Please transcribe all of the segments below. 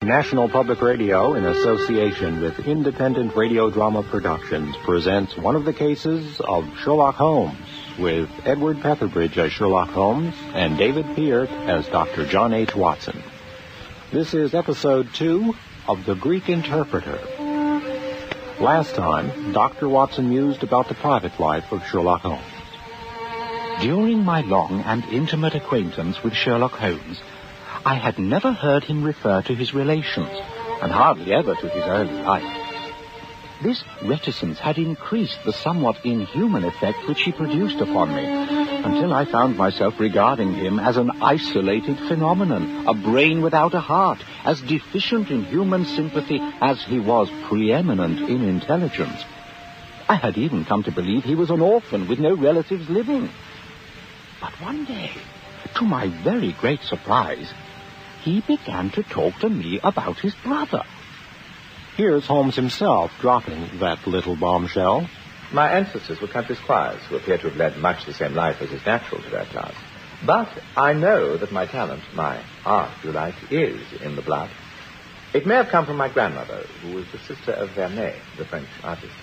National Public Radio, in association with Independent Radio Drama Productions, presents one of the cases of Sherlock Holmes, with Edward Petherbridge as Sherlock Holmes and David Peart as Dr. John H. Watson. This is episode 2 of The Greek Interpreter. Last time, Dr. Watson mused about the private life of Sherlock Holmes. During my long and intimate acquaintance with Sherlock Holmes, I had never heard him refer to his relations, and hardly ever to his early life. This reticence had increased the somewhat inhuman effect which he produced upon me, until I found myself regarding him as an isolated phenomenon, a brain without a heart, as deficient in human sympathy as he was preeminent in intelligence. I had even come to believe he was an orphan with no relatives living. But one day, to my very great surprise, he began to talk to me about his brother. Here's Holmes himself dropping that little bombshell. My ancestors were country squires who appear to have led much the same life as is natural to their class. But I know that my talent, my art, if you like, is in the blood. It may have come from my grandmother, who was the sister of Vernet, the French artist.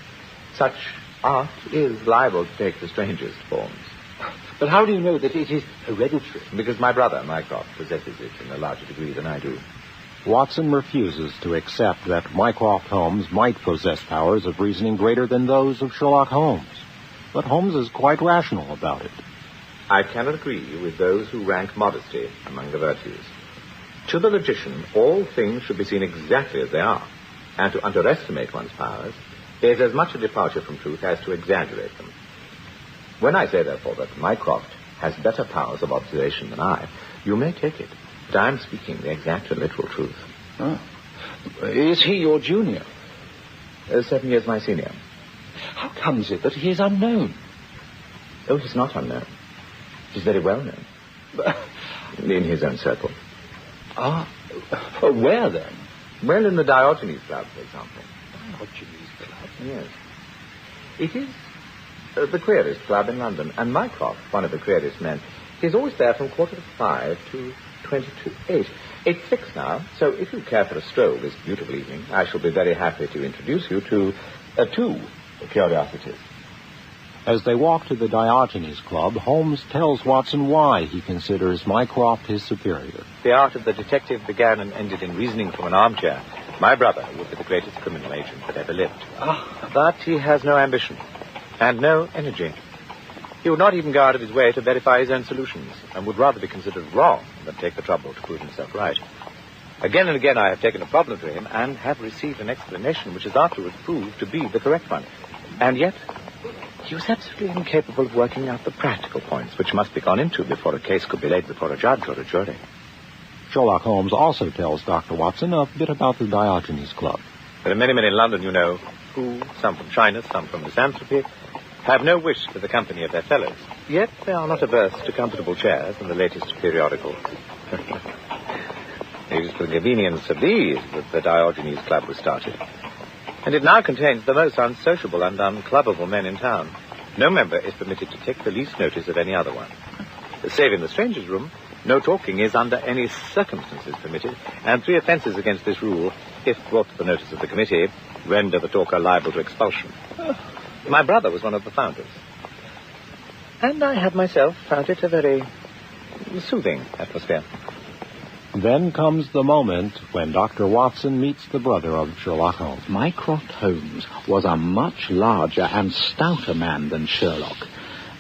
Such art is liable to take the strangest forms. But how do you know that it is hereditary? Because my brother, Mycroft, possesses it in a larger degree than I do. Watson refuses to accept that Mycroft Holmes might possess powers of reasoning greater than those of Sherlock Holmes. But Holmes is quite rational about it. I cannot agree with those who rank modesty among the virtues. To the logician, all things should be seen exactly as they are, and to underestimate one's powers is as much a departure from truth as to exaggerate them. When I say, therefore, that Mycroft has better powers of observation than I, you may take it, but I am speaking the exact and literal truth. Oh. Is he your junior? 7 years my senior. How comes it that he is unknown? Oh, he's not unknown. He's very well known. In his own circle. Ah, where then? Well, in the Diogenes Club, for example. Diogenes Club? Yes. It is the queerest club in London, and Mycroft, one of the queerest men, is always there from 4:45 to 8:20. It's 6 now, so if you care for a stroll this beautiful evening, I shall be very happy to introduce you to 2 curiosities. As they walk to the Diogenes Club, Holmes tells Watson why he considers Mycroft his superior. The art of the detective began and ended in reasoning from an armchair. My brother would be the greatest criminal agent that ever lived. But he has no ambition. And no energy. He would not even go out of his way to verify his own solutions, and would rather be considered wrong than take the trouble to prove himself right. Again and again I have taken a problem to him, and have received an explanation which has afterwards proved to be the correct one. And yet, he was absolutely incapable of working out the practical points which must be gone into before a case could be laid before a judge or a jury. Sherlock Holmes also tells Dr. Watson a bit about the Diogenes Club. There are many men in London, you know, who, some from China, some from misanthropy, have no wish for the company of their fellows. Yet they are not averse to comfortable chairs and the latest periodicals. It is for the convenience of these that the Diogenes Club was started. And it now contains the most unsociable and unclubbable men in town. No member is permitted to take the least notice of any other one. Save in the strangers' room, no talking is under any circumstances permitted, and 3 offences against this rule, if brought to the notice of the committee, render the talker liable to expulsion. My brother was one of the founders. And I have myself found it a very soothing atmosphere. Then comes the moment when Dr. Watson meets the brother of Sherlock Holmes. Mycroft Holmes was a much larger and stouter man than Sherlock.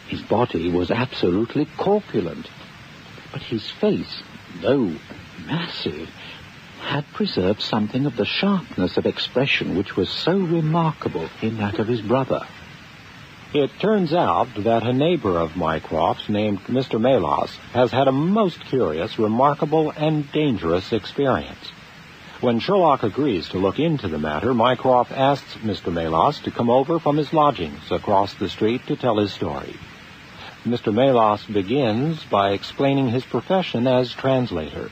His body was absolutely corpulent, but his face, though massive, had preserved something of the sharpness of expression which was so remarkable in that of his brother. It turns out that a neighbor of Mycroft's, named Mr. Melas, has had a most curious, remarkable, and dangerous experience. When Sherlock agrees to look into the matter, Mycroft asks Mr. Melas to come over from his lodgings across the street to tell his story. Mr. Melas begins by explaining his profession as translator.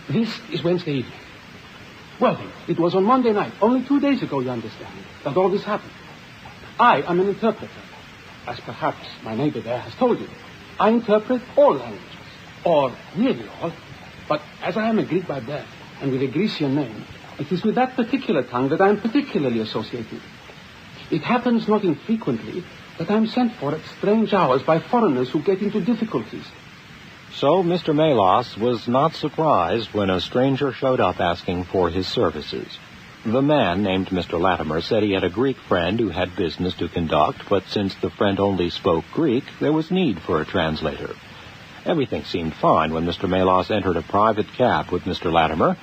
This is Wednesday evening. Well, it was on Monday night, only 2 days ago, you understand, that all this happened. I am an interpreter. As perhaps my neighbor there has told you, I interpret all languages, or nearly all. But as I am a Greek by birth, and with a Grecian name, it is with that particular tongue that I am particularly associated. It happens not infrequently that I am sent for at strange hours by foreigners who get into difficulties. So Mr. Melas was not surprised when a stranger showed up asking for his services. The man, named Mr. Latimer, said he had a Greek friend who had business to conduct, but since the friend only spoke Greek, there was need for a translator. Everything seemed fine when Mr. Melas entered a private cab with Mr. Latimer,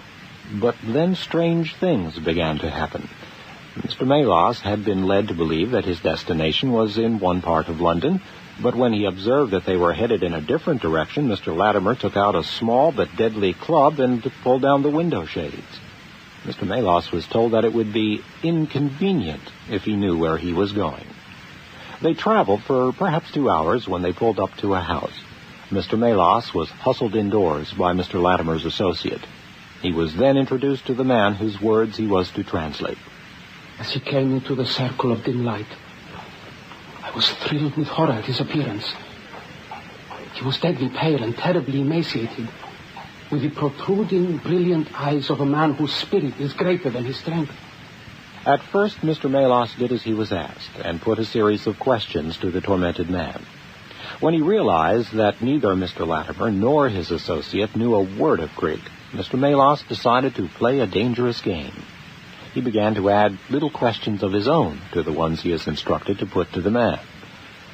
but then strange things began to happen. Mr. Melas had been led to believe that his destination was in one part of London, but when he observed that they were headed in a different direction, Mr. Latimer took out a small but deadly club and pulled down the window shades. Mr. Melas was told that it would be inconvenient if he knew where he was going. They traveled for perhaps 2 hours when they pulled up to a house. Mr. Melas was hustled indoors by Mr. Latimer's associate. He was then introduced to the man whose words he was to translate. As he came into the circle of dim light, I was thrilled with horror at his appearance. He was deadly pale and terribly emaciated, with the protruding, brilliant eyes of a man whose spirit is greater than his strength. At first, Mr. Melas did as he was asked and put a series of questions to the tormented man. When he realized that neither Mr. Latimer nor his associate knew a word of Greek, Mr. Melas decided to play a dangerous game. He began to add little questions of his own to the ones he is instructed to put to the man.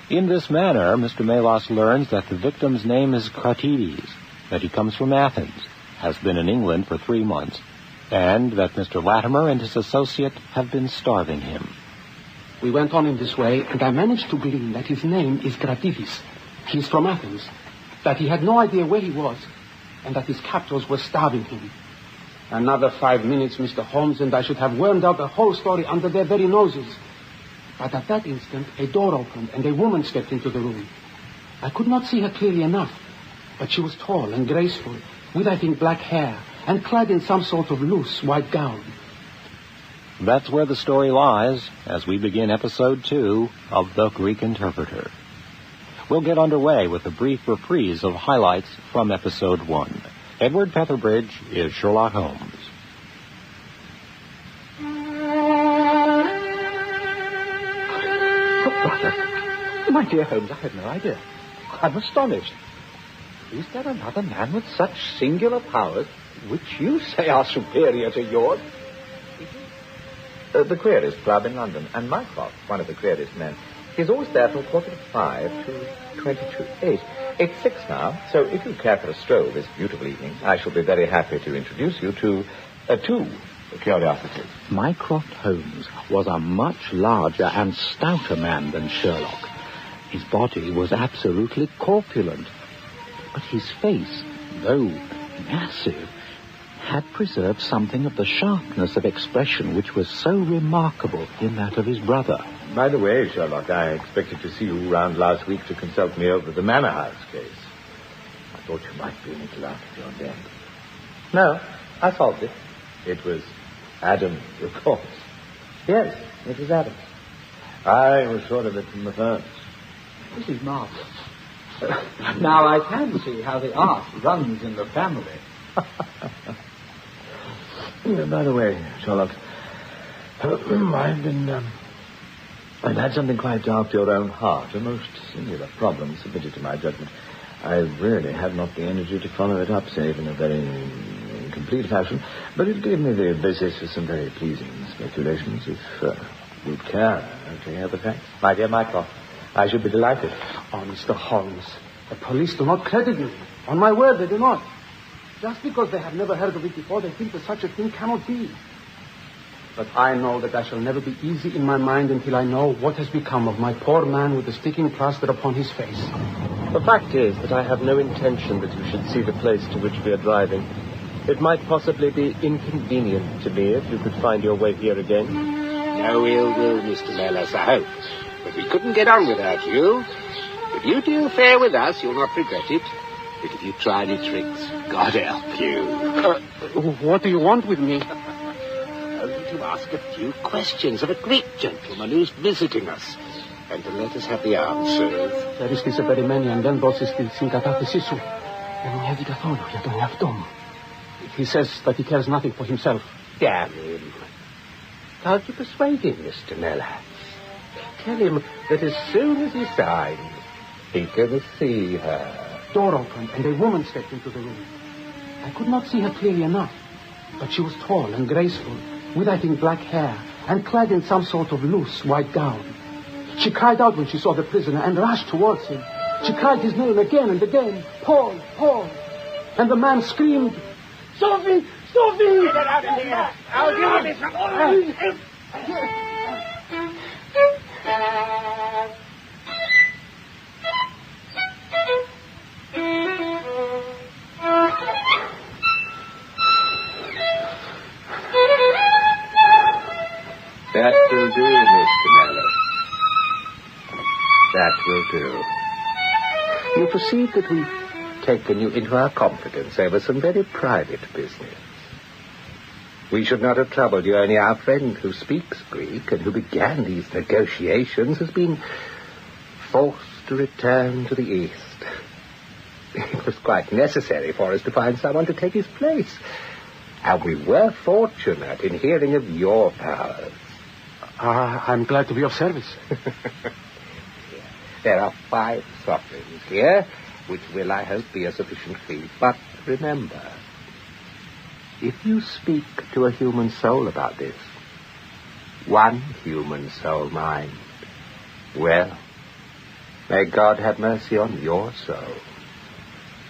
In this manner, Mr. Melas learns that the victim's name is Kratides, that he comes from Athens, has been in England for 3 months, and that Mr. Latimer and his associate have been starving him. We went on in this way, and I managed to glean that his name is Kratides. He is from Athens, that he had no idea where he was, and that his captors were starving him. Another 5 minutes, Mr. Holmes, and I should have wormed out the whole story under their very noses. But at that instant, a door opened, and a woman stepped into the room. I could not see her clearly enough, but she was tall and graceful, with, I think, black hair, and clad in some sort of loose white gown. That's where the story lies as we begin Episode 2 of The Greek Interpreter. We'll get underway with a brief reprise of highlights from Episode 1. Edward Petherbridge is Sherlock Holmes. Oh, brother, my dear Holmes, I had no idea. I'm astonished. Is there another man with such singular powers, which you say are superior to yours? The Querist Club in London, and Mycroft, one of the Querist men. He's always there from 4:45 to 22:08. It's 6 now, so if you care for a stroll this beautiful evening, I shall be very happy to introduce you to 2 curiosities. Mycroft Holmes was a much larger and stouter man than Sherlock. His body was absolutely corpulent, but his face, though massive, had preserved something of the sharpness of expression which was so remarkable in that of his brother. By the way, Sherlock, I expected to see you round last week to consult me over the Manor House case. I thought you might be a little out of your depth. No, I solved it. It was Adams, of course. Yes, it was Adams. I was sure of it from the first. This is marvelous. Now I can see how the art runs in the family. By the way, Sherlock, I've had something quite after your own heart, a most singular problem submitted to my judgment. I really have not the energy to follow it up, save in a very incomplete fashion, but it gave me the basis for some very pleasing speculations, if you'd care to hear the facts. My dear Mycroft, I should be delighted. Oh, Mr. Holmes, the police do not credit me. On my word, they do not. Just because they have never heard of it before, they think that such a thing cannot be. But I know that I shall never be easy in my mind until I know what has become of my poor man with the sticking plaster upon his face. The fact is that I have no intention that you should see the place to which we are driving. It might possibly be inconvenient to me if you could find your way here again. No ill will, Mr. Melas, I hope. But we couldn't get on without you. If you do fair with us, you'll not regret it. But if you try any tricks, God help you. What do you want with me? Only to ask a few questions of a Greek gentleman who's visiting us, and to let us have the answers. There is a very many, and then both is the syncatapesisu. And we have the καθόλου για τον εαυτό μου. He says that he cares nothing for himself. Damn him. Can't you persuade him, Mr. Melas? Tell him that as soon as he signs, he can see her. Door opened, and a woman stepped into the room. I could not see her clearly enough, but she was tall and graceful, with, I think, black hair, and clad in some sort of loose white gown. She cried out when she saw the prisoner and rushed towards him. She cried his name again and again, Paul, Paul. And the man screamed, Sophie, Sophie! Get out of here! I'll deal with this. That will do, Mr. Mallow. That will do. You perceive that we've taken you into our confidence over some very private business. We should not have troubled you, only our friend who speaks Greek and who began these negotiations has been forced to return to the East. It was quite necessary for us to find someone to take his place. And we were fortunate in hearing of your powers. I'm glad to be of service. There are 5 sovereigns here, which will, I hope, be a sufficient fee. But remember, if you speak to a human soul about this, one human soul mind, well, may God have mercy on your soul.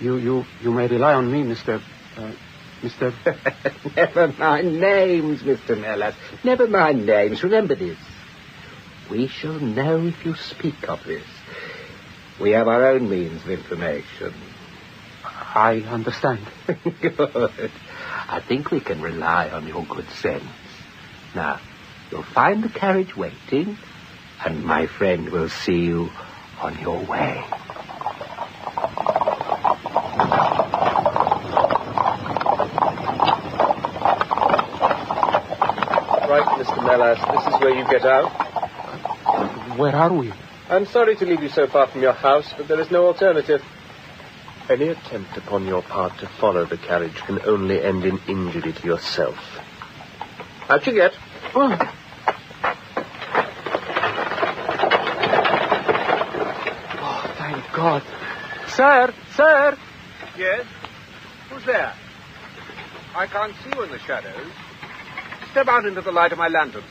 You may rely on me, Mr. Never mind names, Mr. Melas. Never mind names. Remember this. We shall know if you speak of this. We have our own means of information. I understand. Good. I think we can rely on your good sense. Now, you'll find the carriage waiting, and my friend will see you on your way. Right, Mr. Melas, this is where you get out. Where are we? I'm sorry to leave you so far from your house, but there is no alternative. Any attempt upon your part to follow the carriage can only end in injury to yourself. Out you get. Oh, thank God. Sir! Sir! Yes? Who's there? I can't see you in the shadows. Step out into the light of my lantern.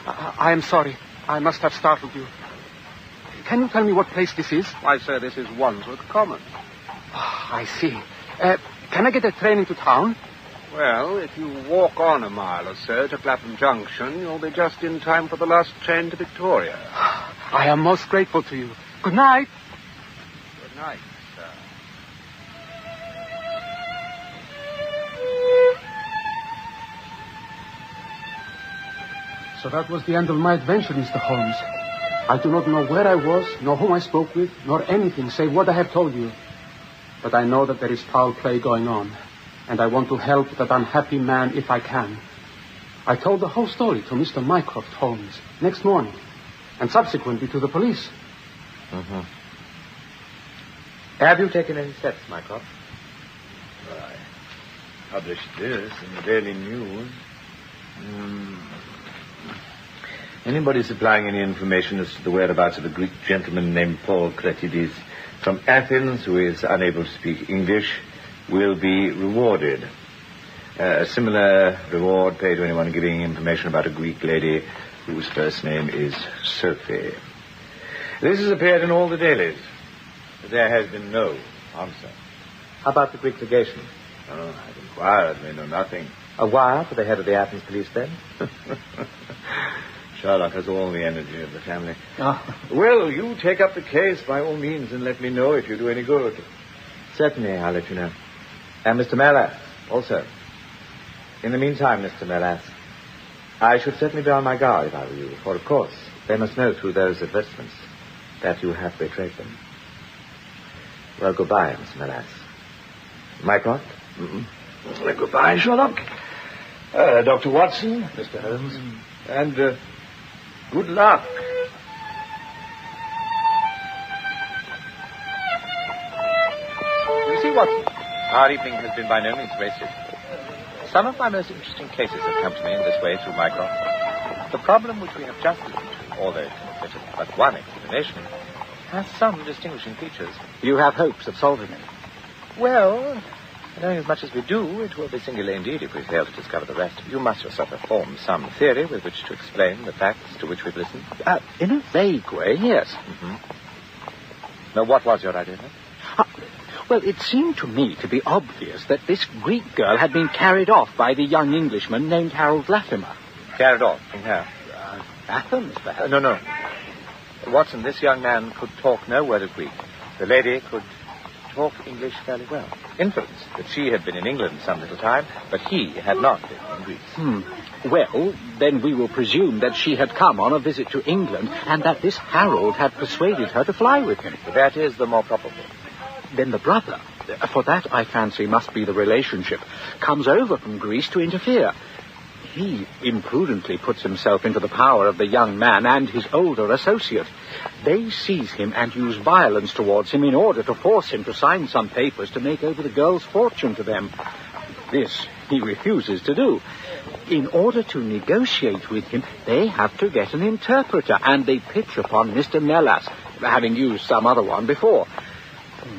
I am sorry. I must have startled you. Can you tell me what place this is? Why, sir, this is Wandsworth Common. Oh, I see. Can I get a train into town? Well, if you walk on a mile or so to Clapham Junction, you'll be just in time for the last train to Victoria. I am most grateful to you. Good night. Good night, sir. So that was the end of my adventure, Mr. Holmes. I do not know where I was, nor whom I spoke with, nor anything save what I have told you. But I know that there is foul play going on, and I want to help that unhappy man if I can. I told the whole story to Mr. Mycroft Holmes next morning, and subsequently to the police. Mm-hmm. Have you taken any steps, Mycroft? I published this in the Daily News. Anybody supplying any information as to the whereabouts of a Greek gentleman named Paul Cretides from Athens who is unable to speak English will be rewarded. A similar reward paid to anyone giving information about a Greek lady whose first name is Sophie. This has appeared in all the dailies. But there has been no answer. How about the Greek legation? Oh, I've inquired. They know nothing. A wire for the head of the Athens police, then? Sherlock has all the energy of the family. Oh. Well, you take up the case by all means and let me know if you do any good. Certainly, I'll let you know. And Mr. Melas, also. In the meantime, Mr. Melas, I should certainly be on my guard if I were you, for, of course, they must know through those advertisements that you have betrayed them. Well, goodbye, Mr. Melas. Mycroft? Well, goodbye, Sherlock. Dr. Watson, Mr. Holmes, and good luck. You see, Watson, Our evening has been by no means wasted. Some of my most interesting cases have come to me in this way through Mycroft. The problem which we have just looked into, although it can fit but one explanation, has some distinguishing features. You have hopes of solving it? Well, knowing as much as we do, it will be singular indeed if we fail to discover the rest. You must yourself have formed some theory with which to explain the facts to which we've listened. In a vague way, yes. Mm-hmm. Now, what was your idea, then? Well, it seemed to me to be obvious that this Greek girl had been carried off by the young Englishman named Harold Latimer. Carried off? From where? Athens, perhaps. No. Watson, this young man could talk no word of Greek. The lady could talk English fairly well. Inference that she had been in England some little time, but he had not been in Greece. Well, then we will presume that she had come on a visit to England and that this Harold had persuaded her to fly with him. That is the more probable. Then the brother, for that I fancy must be the relationship, comes over from Greece to interfere. He imprudently puts himself into the power of the young man and his older associate. They seize him and use violence towards him in order to force him to sign some papers to make over the girl's fortune to them. This he refuses to do. In order to negotiate with him, they have to get an interpreter, and they pitch upon Mr. Melas, having used some other one before.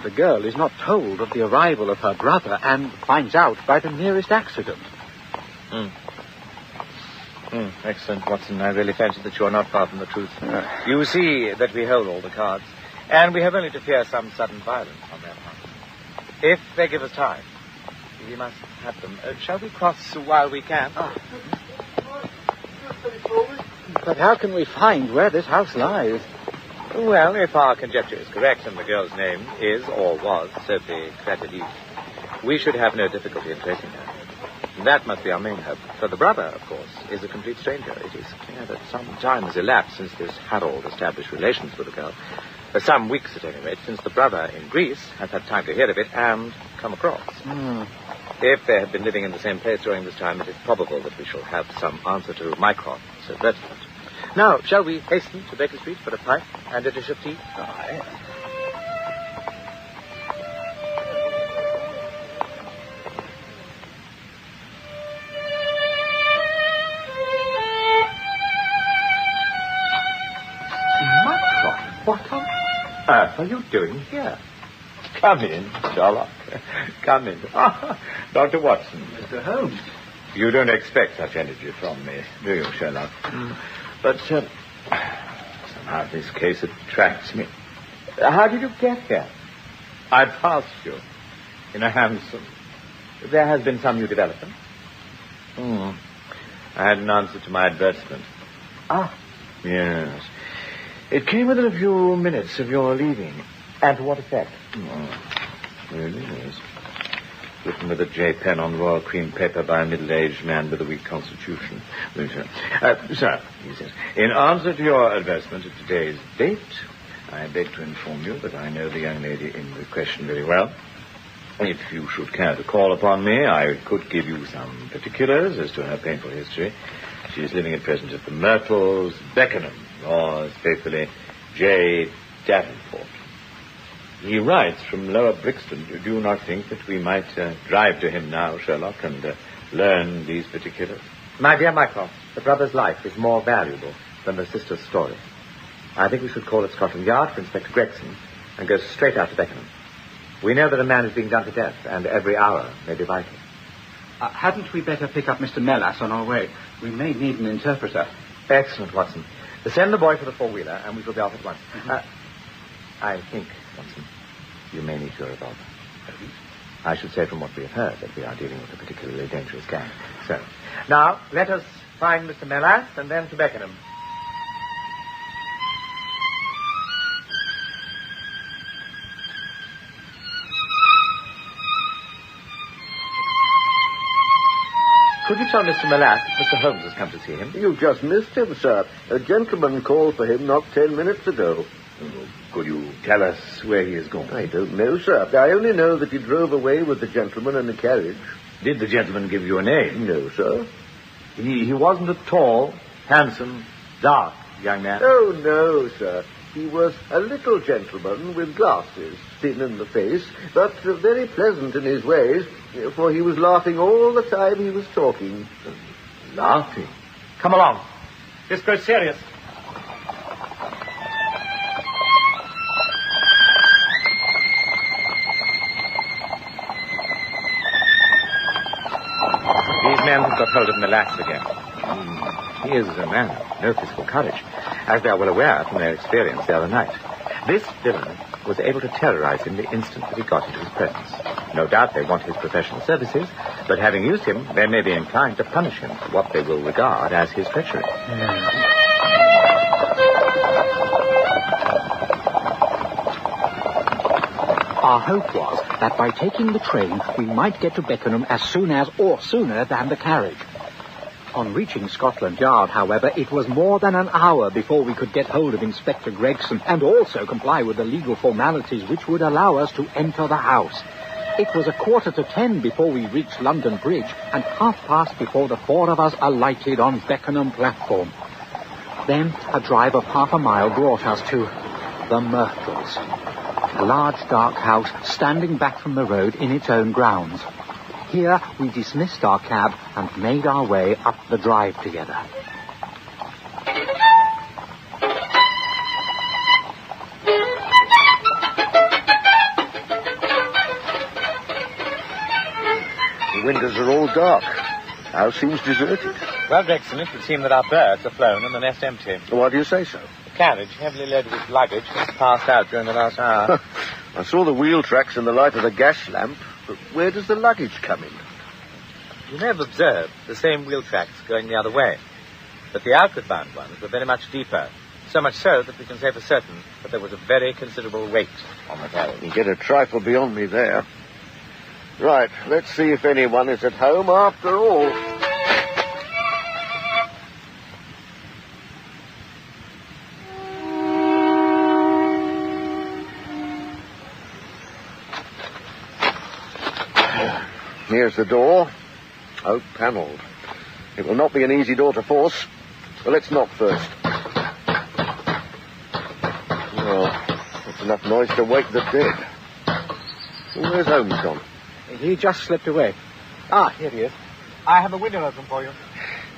The girl is not told of the arrival of her brother and finds out by the merest accident. Excellent, Watson. I really fancy that you are not far from the truth. You see that we hold all the cards, and we have only to fear some sudden violence on their part. If they give us time, we must have them. Shall we cross while we can? But how can we find where this house lies? Well, if our conjecture is correct and the girl's name is or was Sophie Craterdis, we should have no difficulty in tracing her. That must be our main hope. For the brother, of course, is a complete stranger. It is clear that some time has elapsed since this Harold established relations with the girl. For some weeks, at any rate, since the brother in Greece has had time to hear of it and come across. If they have been living in the same place during this time, it is probable that we shall have some answer to Mycroft's advertisement. Now, shall we hasten to Baker Street for a pipe and a dish of tea? Aye. Mycroft, what on earth are you doing here? Come in, Sherlock. Come in. Dr. Watson. Mr. Holmes. You don't expect such energy from me, do you, Sherlock? But somehow this case attracts me. How did you get here? I passed you in a hansom. There has been some new development? I had an answer to my advertisement. Yes. It came within a few minutes of your leaving. And to what effect? Really, yes. Written with a J pen on royal cream paper by a middle-aged man with a weak constitution. Sir, he says, in answer to your advertisement of today's date, I beg to inform you that I know the young lady in the question very well. If you should care to call upon me, I could give you some particulars as to her painful history. She is living at present at the Myrtles, Beckenham. Yours faithfully, J. Davenport. He writes from Lower Brixton. Do you not think that we might drive to him now, Sherlock, and learn these particulars? My dear Mycroft, the brother's life is more valuable than the sister's story. I think we should call at Scotland Yard for Inspector Gregson and go straight out to Beckenham. We know that a man is being done to death, and every hour may be vital. Hadn't we better pick up Mr. Melas on our way? We may need an interpreter. Excellent, Watson. Send the boy for the four-wheeler, and we shall be off at once. I think, Watson, you may need your revolver. I should say from what we have heard that we are dealing with a particularly dangerous gang. So, now, let us find Mr. Melas and then to Beckenham. Could you tell Mr. Melas that Mr. Holmes has come to see him? You just missed him, sir. A gentleman called for him not 10 minutes ago. Could you tell us where he is going? I don't know, sir. I only know that he drove away with the gentleman in the carriage. Did the gentleman give you a name? No, sir. He wasn't a tall, handsome, dark young man? Oh, no, sir. He was a little gentleman with glasses, thin in the face, but very pleasant in his ways, for he was laughing all the time he was talking. Laughing? Come along. This grows serious. These men have got hold of Melas again. He is a man of no physical courage, as they are well aware from their experience the other night. This villain was able to terrorize him the instant that he got into his presence. No doubt they want his professional services, but having used him, they may be inclined to punish him for what they will regard as his treachery. Our hope was that by taking the train, we might get to Beckenham as soon as, or sooner than, the carriage. On reaching Scotland Yard, however, it was more than an hour before we could get hold of Inspector Gregson and also comply with the legal formalities which would allow us to enter the house. It was 9:45 before we reached London Bridge and 5:30 before the four of us alighted on Beckenham platform. Then a drive of half a mile brought us to the Myrtles, a large dark house standing back from the road in its own grounds. Here we dismissed our cab and made our way up the drive together. The windows are all dark. The house seems deserted. Well, Gregson, it would seem that our birds are flown and the nest empty. Why do you say so? The carriage, heavily loaded with luggage, has passed out during the last hour. I saw the wheel tracks in the light of the gas lamp, but where does the luggage come in? You may have observed the same wheel tracks going the other way, but the outward-bound ones were very much deeper, so much so that we can say for certain that there was a very considerable weight on the carriage. You get a trifle beyond me there. Right, let's see if anyone is at home after all. Here's the door. Oak panelled. It will not be an easy door to force. But let's knock first. Well, that's enough noise to wake the dead. Where's Holmes gone? He just slipped away. Ah, here he is. I have a window open for you.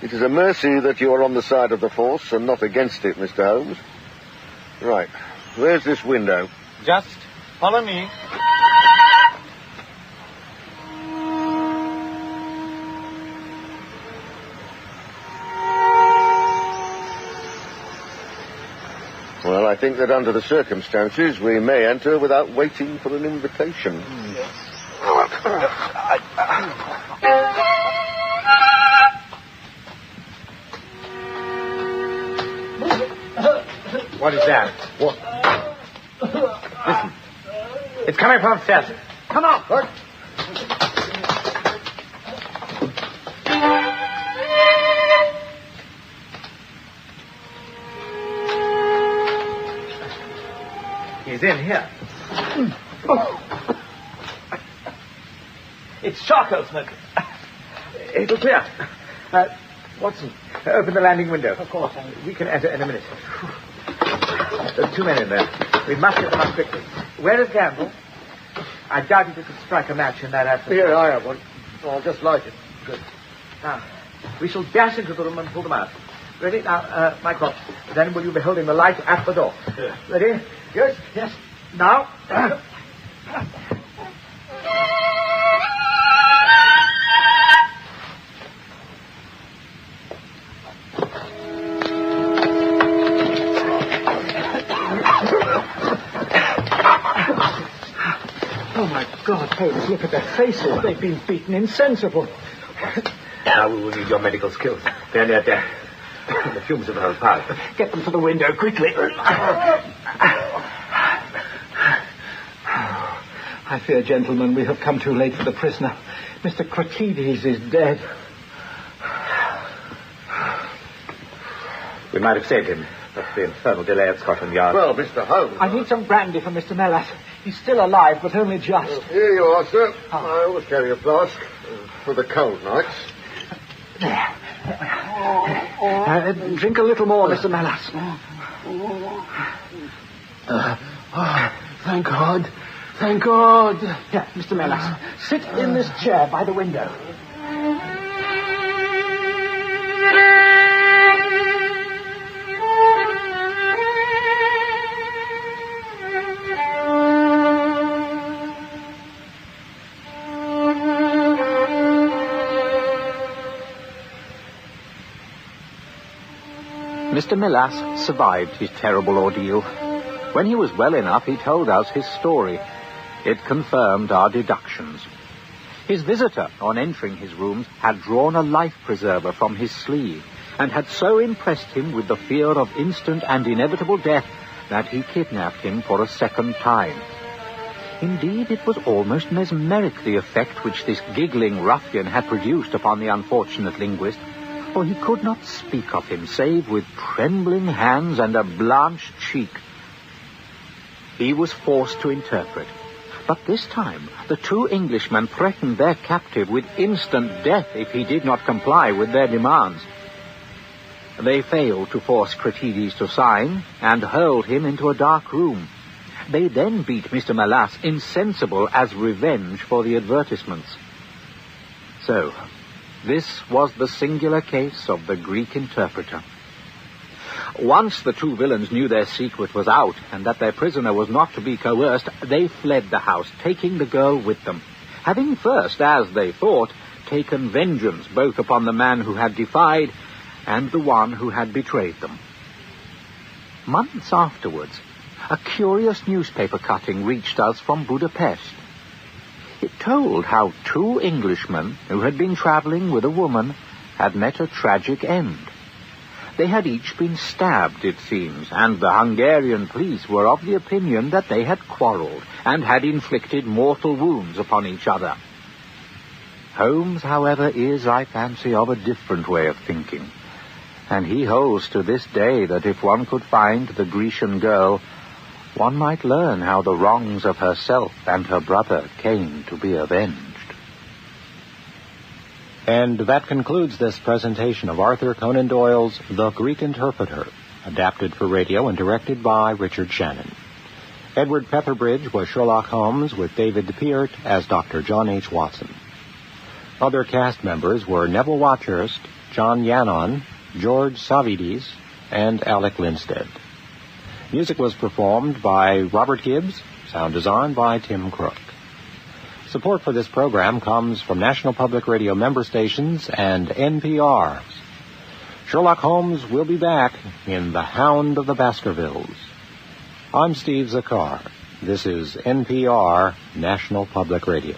It is a mercy that you are on the side of the force and not against it, Mr. Holmes. Right. Where's this window? Just follow me. Well, I think that under the circumstances, we may enter without waiting for an invitation. What is that? What? Listen. It's coming from upstairs. Come on. What? He's in here. It's charcoal smoke. It'll clear. Watson, open the landing window. Of course. We can enter in a minute. There's 2 men in there. We must get them out quickly. Where is Gamble? I doubt if you could strike a match in that atmosphere. Here, I have one. I'll just light it. Good. Now, we shall dash into the room and pull them out. Ready? Now, Mycroft, then will you be holding the light at the door? Yeah. Ready? Yes? Yes. Now. Oh, my God, Holmes, look at their faces. They've been beaten insensible. Now we will need your medical skills. They're near death. The fumes of the whole pile. Get them to the window, quickly. I fear, gentlemen, we have come too late for the prisoner. Mr. Cratides is dead. We might have saved him, but the infernal delay at Scotland Yard. Well, Mr. Holmes. I need some brandy for Mr. Melas. He's still alive, but only just. Here you are, sir. I always carry a flask for the cold nights. There. Drink a little more, Mr. Melas. Thank God. Thank God. Here, Mr. Melas, sit in this chair by the window. Mr. Melas survived his terrible ordeal. When he was well enough, he told us his story. It confirmed our deductions. His visitor, on entering his rooms, had drawn a life-preserver from his sleeve and had so impressed him with the fear of instant and inevitable death that he kidnapped him for a second time. Indeed, it was almost mesmeric, the effect which this giggling ruffian had produced upon the unfortunate linguist, for he could not speak of him save with trembling hands and a blanched cheek. He was forced to interpret. But this time, the two Englishmen threatened their captive with instant death if he did not comply with their demands. They failed to force Cratides to sign and hurled him into a dark room. They then beat Mr. Melas insensible as revenge for the advertisements. So, this was the singular case of the Greek interpreter. Once the two villains knew their secret was out and that their prisoner was not to be coerced, they fled the house, taking the girl with them, having first, as they thought, taken vengeance both upon the man who had defied and the one who had betrayed them. Months afterwards, a curious newspaper cutting reached us from Budapest. It told how two Englishmen who had been traveling with a woman had met a tragic end. They had each been stabbed, it seems, and the Hungarian police were of the opinion that they had quarrelled and had inflicted mortal wounds upon each other. Holmes, however, is, I fancy, of a different way of thinking, and he holds to this day that if one could find the Grecian girl, one might learn how the wrongs of herself and her brother came to be avenged. And that concludes this presentation of Arthur Conan Doyle's The Greek Interpreter, adapted for radio and directed by Richard Shannon. Edward Petherbridge was Sherlock Holmes, with David Peart as Dr. John H. Watson. Other cast members were Neville Watchurst, John Yannon, George Savides, and Alec Linstead. Music was performed by Robert Gibbs, sound design by Tim Crook. Support for this program comes from National Public Radio member stations and NPR. Sherlock Holmes will be back in The Hound of the Baskervilles. I'm Steve Zakar. This is NPR, National Public Radio.